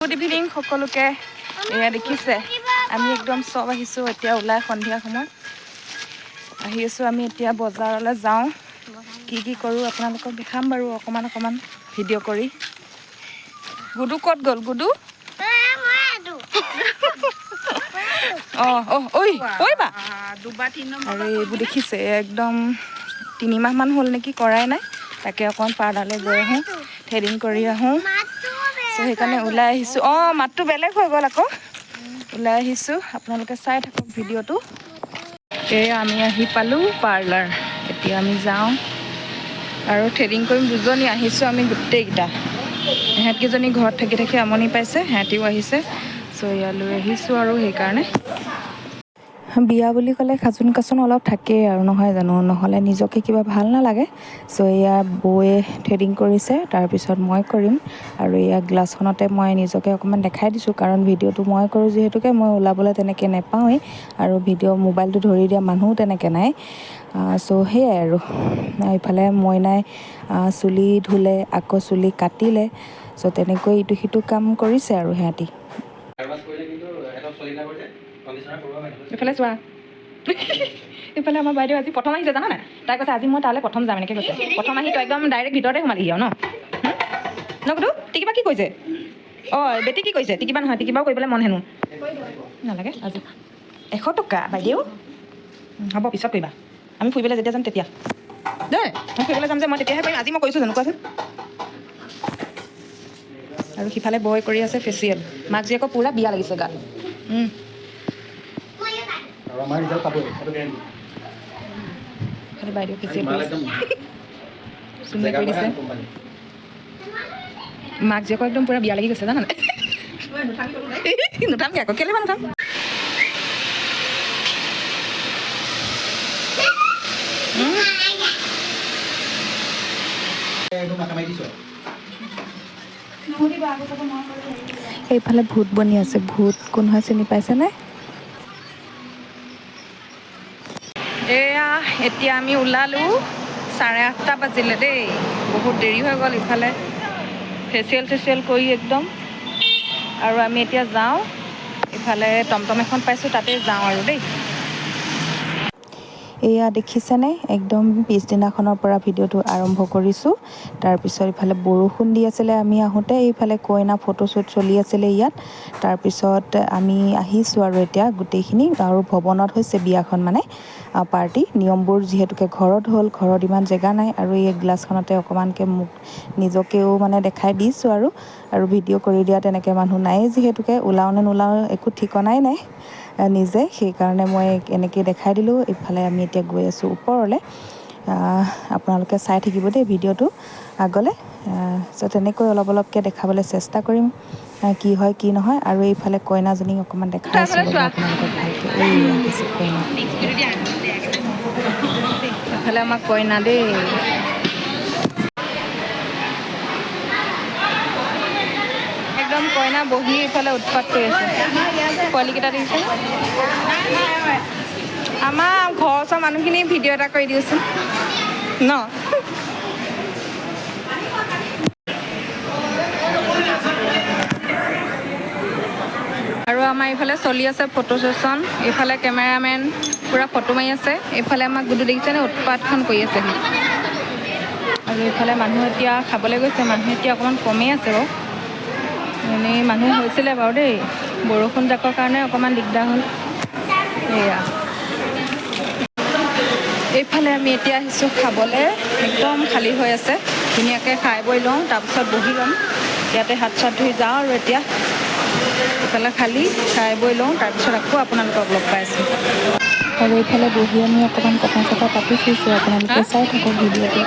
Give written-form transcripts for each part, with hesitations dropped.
Good evening সকলোকে। এয়া দেখিছে আমি একদম চব আহিছোঁ এতিয়া ওলাই সন্ধিয়া সময়ত আহি আছোঁ। আমি এতিয়া বজাৰলৈ যাওঁ, কি কি কৰোঁ আপোনালোকক দেখাম বাৰু অকণমান ভিডিঅ' কৰি। গুডু ক'ত গ'ল? গুডু আৰু এইবোৰ দেখিছে একদম 3 মাহমান হ'ল নেকি কৰাই নাই, তাকে অকণ পাৰ্লাৰলৈ গৈ আহোঁ, থ্ৰেডিং কৰি আহোঁ। চ' সেইকাৰণে ওলাই আহিছোঁ। মাতটো বেলেগ হৈ গ'ল আকৌ, ওলাই আহিছোঁ। আপোনালোকে চাই থাকক ভিডিঅ'টো। এয়া আমি আহি পালোঁ পাৰ্লাৰ, এতিয়া আমি যাওঁ আৰু থ্ৰেডিং কৰিম। 2জনী আহিছোঁ আমি গোটেইকেইটা। সিহঁতকেইজনী ঘৰত থাকি থাকি আমনি পাইছে, সিহঁতিও আহিছে। চ' ইয়ালৈ আহিছোঁ আৰু সেইকাৰণে। বিয়া বুলি ক'লে খাচোন কাচোন অলপ থাকেই আৰু নহয় জানো, নহ'লে নিজকে কিবা ভাল নালাগে। চ' এয়া বৌয়ে থ্ৰেডিং কৰিছে, তাৰপিছত মই কৰিম। আৰু এয়া গ্লাছখনতে মই নিজকে অকণমান দেখাই দিছোঁ, কাৰণ ভিডিঅ'টো মই কৰোঁ যিহেতুকে মই ওলাবলৈ তেনেকৈ নেপাওঁৱেই, আৰু ভিডিঅ' মোবাইলটো ধৰি দিয়া মানুহো তেনেকৈ নাই। চ' সেয়াই আৰু এইফালে মইনাই চুলি ধুলে, আকৌ চুলি কাটিলে। চ' তেনেকৈ ইটো সিটো কাম কৰিছে আৰু সিহঁতি। এইফালে চোৱা, এইফালে আমাৰ বাইদেউ আজি প্ৰথম আহিছে জানা নাই। তাই কৈছে আজি মই তালৈ প্ৰথম যাম, এনেকৈ কৈছে। প্ৰথম আহি তই একদম ডাইৰেক্ট ভিতৰতে সোমালিহি আৰু ন গুডু? টিকিবা কি কৈছে? বেটি কি কৈছে? টিকিবা নহয়, টিকিবাও কৰিবলৈ মন হেনো নালাগে। আজি 100 টকা বাইদেউ, হ'ব পিছত কৰিবা। আমি ফুৰিবলৈ যেতিয়া যাম তেতিয়া দেই, মই ফুৰিবলৈ যাম যে মই তেতিয়াহে কৰিম। আজি মই কৰিছোঁ জানো কোৱাচোন? আৰু সিফালে বয় কৰি আছে ফেচিয়েল। মাক জীয়েকৰ পূৰা বিয়া লাগিছে গাত। খালি বাইদেউ ফেচিয়েল কৰি দিছে। মাক জীয়েকৰ একদম পূৰা বিয়া লাগি গৈছে জানা নাই। নুঠামগৈ আকৌ, কেলৈ নুঠাম? এইফালে ভূত বনি আছে। ভূত কোন হয় চিনি পাইছেনে? এয়া এতিয়া আমি ওলালোঁ, 8:30 বাজিলে দেই, বহুত দেৰি হৈ গ'ল। ইফালে ফেচিয়েল কৰি একদম, আৰু আমি এতিয়া যাওঁ। ইফালে টমটম এখন পাইছোঁ, তাতে যাওঁ আৰু দেই। এয়া দেখিছেনে, একদম পিছদিনাখনৰ পৰা ভিডিঅ'টো আৰম্ভ কৰিছোঁ। তাৰপিছত ইফালে বৰষুণ দি আছিলে আমি আহোঁতে, এইফালে কইনা ফটোশ্বুট চলি আছিলে ইয়াত। তাৰপিছত আমি আহিছোঁ আৰু এতিয়া গোটেইখিনি, আৰু ভৱনত হৈছে বিয়াখন, মানে পাৰ্টি। নিয়মবোৰ যিহেতুকে ঘৰত হ'ল, ঘৰত ইমান জেগা নাই, আৰু এই গ্লাছখনতে অকণমানকৈ মোক নিজকেও মানে দেখাই দিছোঁ আৰু ভিডিঅ' কৰি দিয়া তেনেকৈ মানুহ নায়েই যিহেতুকে, ওলাওঁ নে নোলাওঁ একো ঠিকনাই নাই নিজে, সেইকাৰণে মই এনেকৈ দেখাই দিলোঁ। ইফালে আমি এতিয়া গৈ আছোঁ ওপৰলৈ, আপোনালোকে চাই থাকিব দেই ভিডিঅ'টো আগলৈ। চ' তেনেকৈ অলপকৈ দেখাবলৈ চেষ্টা কৰিম, কি হয় কি নহয়। আৰু এইফালে কইনাজনীক অকণমান দেখাই আছোঁ আপোনালোকক ভালকৈ। এই আহিছে কইনা, এইফালে আমাৰ কইনা দেই। একদম কইনা বহি ইফালে উৎপাত কৰি আছে। পোৱালীকেইটা দেখিছে, আমাৰ ঘৰৰ ওচৰৰ মানুহখিনি ভিডিঅ' এটা কৰি দিওঁচোন ন। আৰু আমাৰ এইফালে চলি আছে ফটো ছেশ্যন। এইফালে কেমেৰামেন পূৰা ফটো মাৰি আছে। এইফালে আমাক গুডু দেখিছেনে, উৎপাতখন কৰি আছে। আৰু এইফালে মানুহ এতিয়া খাবলৈ গৈছে। মানুহ এতিয়া অকণমান কমেই আছে বাৰু, এনেই মানুহ হৈছিলে বাৰু দেই। বৰষুণ জাকৰ কাৰণে অকণমান দিগদাৰ হ'ল। সেয়া এইফালে আমি এতিয়া আহিছোঁ খাবলৈ, একদম খালী হৈ আছে। ধুনীয়াকৈ খাই বৈ লওঁ, তাৰপিছত বহি ল'ম। ইয়াতে হাত চাত ধুই যাওঁ আৰু এতিয়া এইফালে খালী, খাই বৈ লওঁ, তাৰপিছত আকৌ আপোনালোকক লগ পাইছোঁ। আৰু এইফালে বহি আমি অকণমান কথা চথা পাতি ফুৰিছোঁ, আপোনালোকে চাই থাকক ভিডিঅ'টো।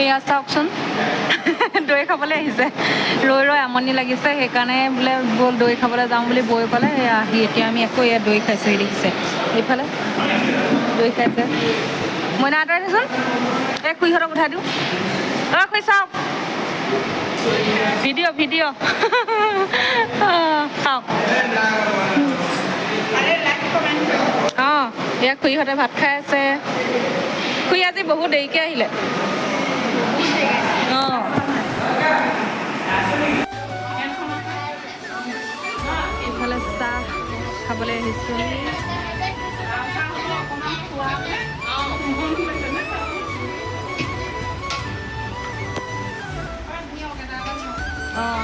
এয়া চাওকচোন দৈ খাবলৈ আহিছে ৰৈ ৰৈ আমনি লাগিছে সেইকাৰণে বোলে ব'ল দৈ খাবলৈ যাওঁ বুলি বৈ ক'লে আহি এতিয়া আমি আকৌ ইয়াত দৈ খাইছোঁ দেখিছে এইফালে দৈ খাইছে মইনা আঁতৰাই দেচোন এই খুৰীহঁতক উঠাই দিওঁ খুৰী চাওক ভিডিঅ' খাওক অঁ এয়া খুৰীহঁতে ভাত খাই আছে খুৰী আজি বহুত দেৰিকৈ আহিলে অঁ এইফালে চাহ খাবলৈ আহিছোঁ অঁ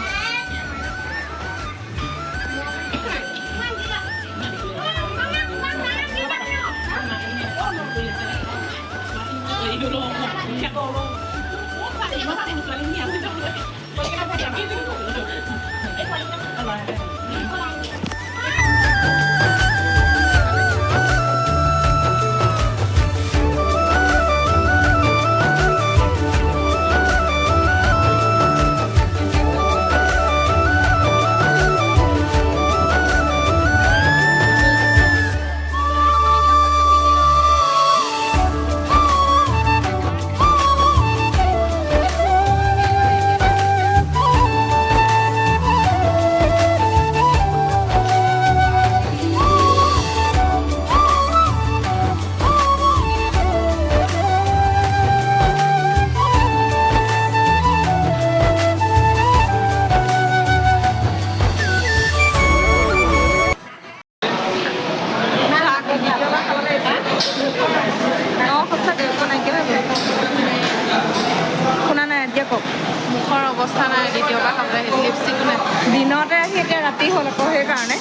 মুখৰ অৱস্থা নাই দ্বিতীয়বাৰ খাবলৈ আহিলোঁ লিপষ্টিক নাই দিনতে আহি এতিয়া ৰাতি হ'ল আকৌ সেইকাৰণে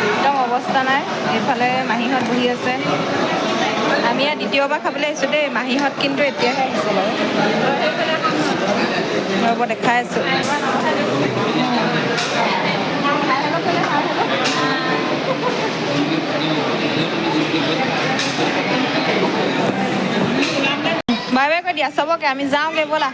একদম অৱস্থা নাই এইফালে মাহীহঁত বহি আছে আমি ইয়াত দ্বিতীয়বাৰ খাবলৈ আহিছোঁ দেই মাহীহঁত কিন্তু এতিয়াহে আহিছে বাৰু ৰ'ব দেখাই আছোঁ বাই বাই কৈ দিয়া চবকে আমি যাওঁগৈ ব'লা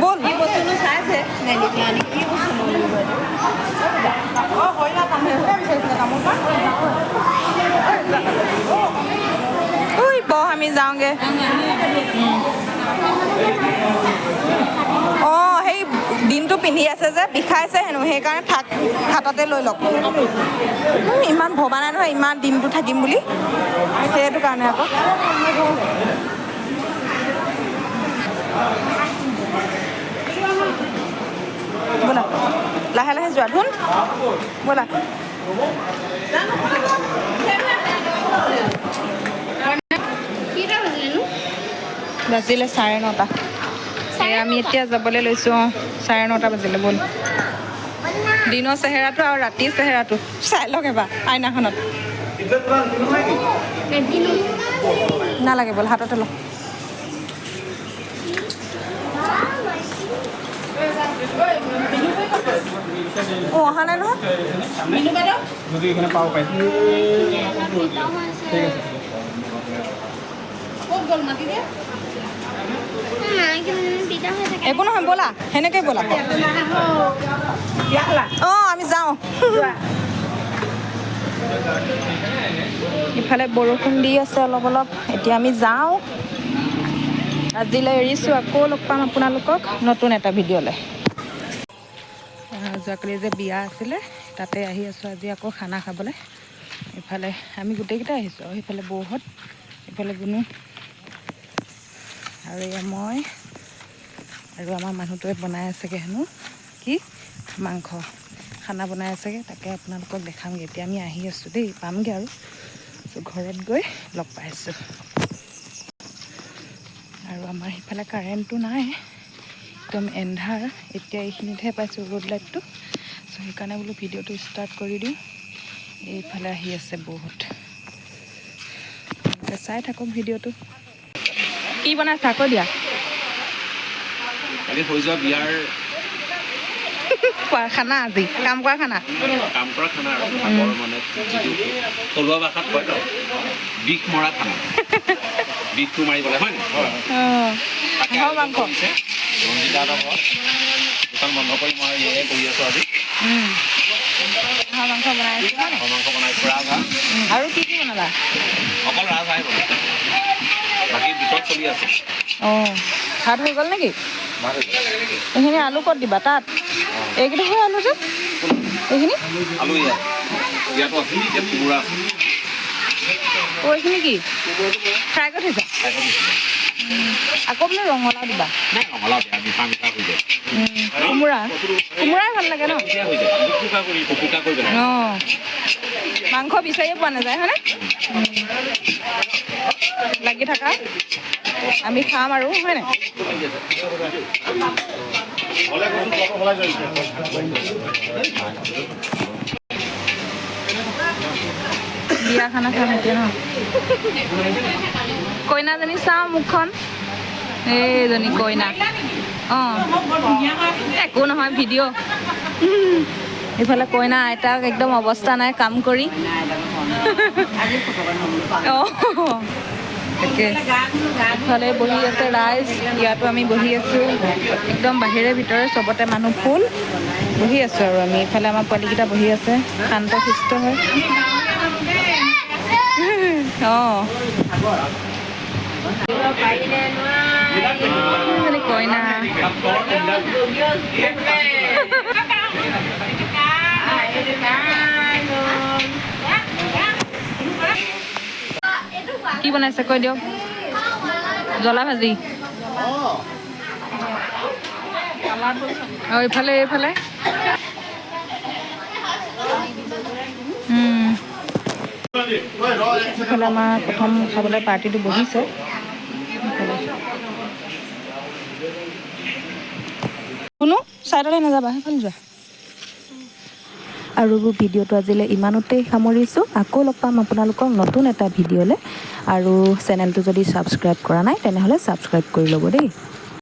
বল কি বস্তুনো চাইছে আমি যাওঁগে অঁ সেই দিনটো পিন্ধি আছে যে বিষাইছে হেনো সেইকাৰণে থাক হাততে লৈ লওক ইমান ভবা নাই নহয় ইমান দিনটো থাকিম বুলি সেইটো কাৰণে আকৌ ব'লা লাহে লাহে যোৱা ধুন ব'লা বাজিলে 9:30 আমি এতিয়া যাবলৈ লৈছোঁ অঁ 9:30 বাজিলে ব'ল দিনৰ চেহেৰাটো আৰু ৰাতিৰ চেহেৰাটো চাই লওক এবাৰ আইনাখনত নালাগে ব'ল হাততে লওক অঁ অহা নাই নহয় একো নহয় ব'লা সেনেকৈ ব'লা অঁ আমি যাওঁ ইফালে বৰষুণ দি আছে অলপ অলপ এতিয়া আমি যাওঁ আজিলৈ এৰিছোঁ আকৌ লগ পাম আপোনালোকক নতুন এটা ভিডিঅ'লৈ যোৱাকালি যে বিয়া আছিলে তাতে আহি আছোঁ আজি আকৌ খানা খাবলৈ ইফালে আমি গোটেইকেইটা আহিছোঁ আৰু সিফালে বৌহঁত ইফালে গুণু আৰু এয়া মই আৰু আমাৰ মানুহটোৱে বনাই আছেগৈ হেনো কি মাংস খানা বনাই আছেগৈ তাকে আপোনালোকক দেখামগৈ এতিয়া আমি আহি আছোঁ দেই পামগৈ আৰু ঘৰত গৈ লগ পাইছোঁ আৰু আমাৰ সিফালে কাৰেণ্টটো নাই একদম এন্ধাৰ এতিয়া এইখিনিতহে পাইছোঁ ৰোড লাইটটো চ' সেইকাৰণে বোলো ভিডিঅ'টো ষ্টাৰ্ট কৰি দিওঁ এইফালে আহি আছে বহুত চাই থাকক ভিডিঅ'টো কি বনাইছা আকৌ দিয়া কালি হৈ যোৱা বিয়াৰ খানা আজি কাম কৰা খানা কাম কৰা খানা আৰু আগৰ মানে যিটো থলুৱা ভাষাত কয় ন বিষ মৰা খানা বিষটো মাৰিবলৈ হয় নাই হাঁহৰ মাংস ৰঞ্জিতাহঁতৰ ঘৰত দোকান বন্ধ কৰি মই এয়ে কৰি আছোঁ আজি হাঁহৰ মাংস বনাইছোঁ হাঁহৰ মাংস বনাইছোঁ ৰাজহাঁহ আৰু কি বনালা অকল ৰাজহাঁহে বনাইছোঁ বাকী ভিতৰত চলি আছে অঁ ভাত হৈ গ'ল নেকি এইখিনি আলু ক'ত দিবা তাত এইকেইটা আলু যে এইখিনি আলু ইয়াতো আছে ইয়াত কোমোৰা আছে এইখিনি কি ফ্ৰাই কৰি থৈছা আকৌ বোলে ৰঙালাও দিবা নাই ৰঙালাও বেয়া মিঠা মিঠা হৈ যায় কোমোৰাই ভাল লাগে ন হৈ যায় কুকুটা কৰি পেলাই অঁ মাংস বিচাৰিয়ে পোৱা নাযায় হয়নে লাগি থাকা আমি খাম আৰু হয়নে বিয়া খানা খাম এতিয়া ন কইনাজনী চাওঁ মুখখন এইজনী কইনা অঁ একো নহয় ভিডিঅ' ইফালে কইনা আইতাক একদম অৱস্থা নাই কাম কৰি অঁ তাকে ইফালে বহি আছে ৰাইজ ইয়াতো আমি বহি আছোঁ একদম বাহিৰে ভিতৰে চবতে মানুহ ফুল বহি আছোঁ আৰু আমি ইফালে আমাৰ পোৱালীকেইটা বহি আছে শান্ত সুস্থ হয় অঁ কইনা কি বনাইছে কৈ দিয়ক জ্বলা ভাজি অঁ এইফালে এইফালে এইফালে আমাৰ প্ৰথম খাবলৈ পাৰ্টিটো বহিছে কোনো ছাইডলৈ নাযাবা সেইফালে যোৱা আৰু ভিডিঅ'টো আজিলৈ ইমানতেই সামৰিছোঁ আকৌ লগ পাম আপোনালোকক নতুন এটা ভিডিঅ'লৈ আৰু চেনেলটো যদি ছাবস্ক্ৰাইব কৰা নাই তেনেহ'লে ছাবস্ক্ৰাইব কৰি ল'ব দেই